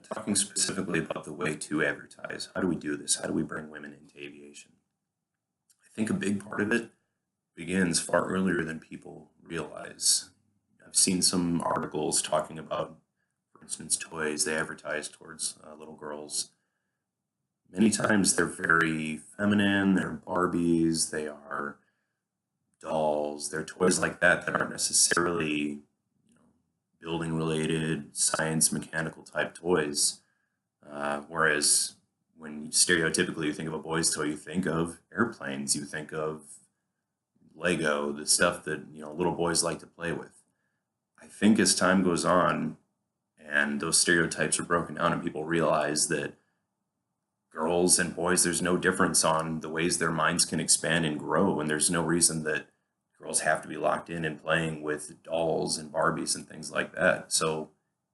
Talking specifically about the way to advertise. How do we do this? How do we bring women into aviation? I think a big part of it begins far earlier than people realize. I've seen some articles talking about, for instance, toys they advertise towards little girls. Many times they're very feminine, they're Barbies, they are dolls, they're toys like that that aren't necessarily building related, science, mechanical type toys. Whereas when stereotypically you think of a boy's toy, you think of airplanes, you think of Lego, the stuff that little boys like to play with. I think as time goes on and those stereotypes are broken down and people realize that girls and boys, there's no difference on the ways their minds can expand and grow, and there's no reason that girls have to be locked in and playing with dolls and Barbies and things like that. So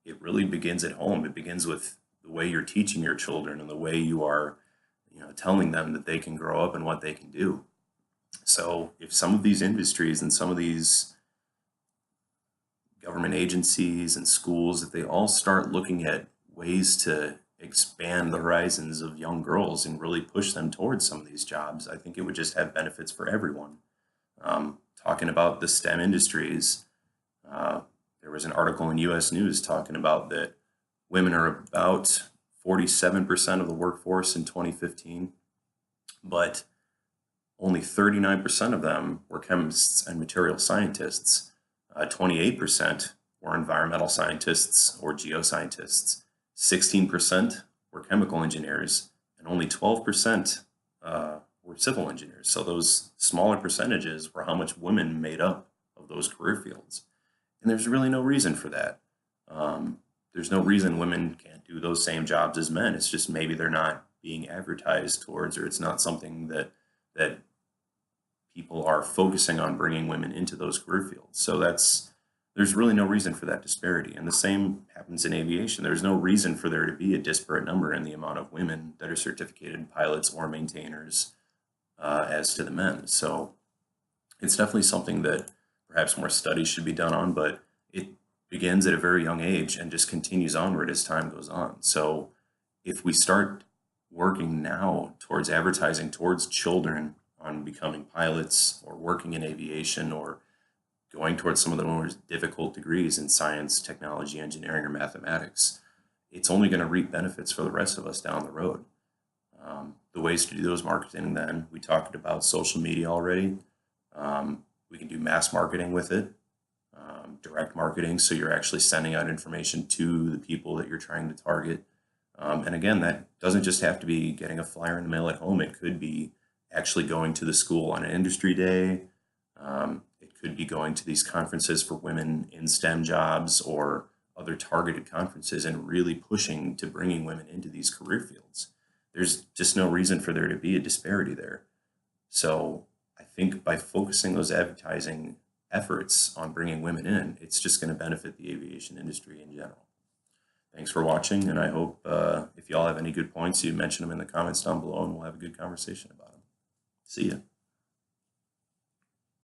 it really begins at home. It begins with the way you're teaching your children and the way you are, telling them that they can grow up and what they can do. So if some of these industries and some of these government agencies and schools, if they all start looking at ways to expand the horizons of young girls and really push them towards some of these jobs, I think it would just have benefits for everyone. Talking about the STEM industries, there was an article in US News talking about that women are about 47% of the workforce in 2015, but only 39% of them were chemists and material scientists. 28% were environmental scientists or geoscientists. 16% were chemical engineers, and only 12% were civil engineers. So those smaller percentages were how much women made up of those career fields. And there's really no reason for that. There's no reason women can't do those same jobs as men. It's just maybe they're not being advertised towards, or it's not something that people are focusing on bringing women into those career fields. So there's really no reason for that disparity. And the same happens in aviation. There's no reason for there to be a disparate number in the amount of women that are certificated pilots or maintainers as to the men. So it's definitely something that perhaps more studies should be done on, but it begins at a very young age and just continues onward as time goes on. So if we start working now towards advertising towards children on becoming pilots or working in aviation or going towards some of the more difficult degrees in science, technology, engineering, or mathematics, it's only going to reap benefits for the rest of us down the road. The ways to do those marketing then, we talked about social media already. We can do mass marketing with it, direct marketing, so you're actually sending out information to the people that you're trying to target. And again, that doesn't just have to be getting a flyer in the mail at home. It could be actually going to the school on an industry day. It could be going to these conferences for women in STEM jobs or other targeted conferences and really pushing to bringing women into these career fields. There's just no reason for there to be a disparity there. So I think by focusing those advertising efforts on bringing women in, it's just going to benefit the aviation industry in general. Thanks for watching, and I hope if y'all have any good points, you mention them in the comments down below, and we'll have a good conversation about them. See ya.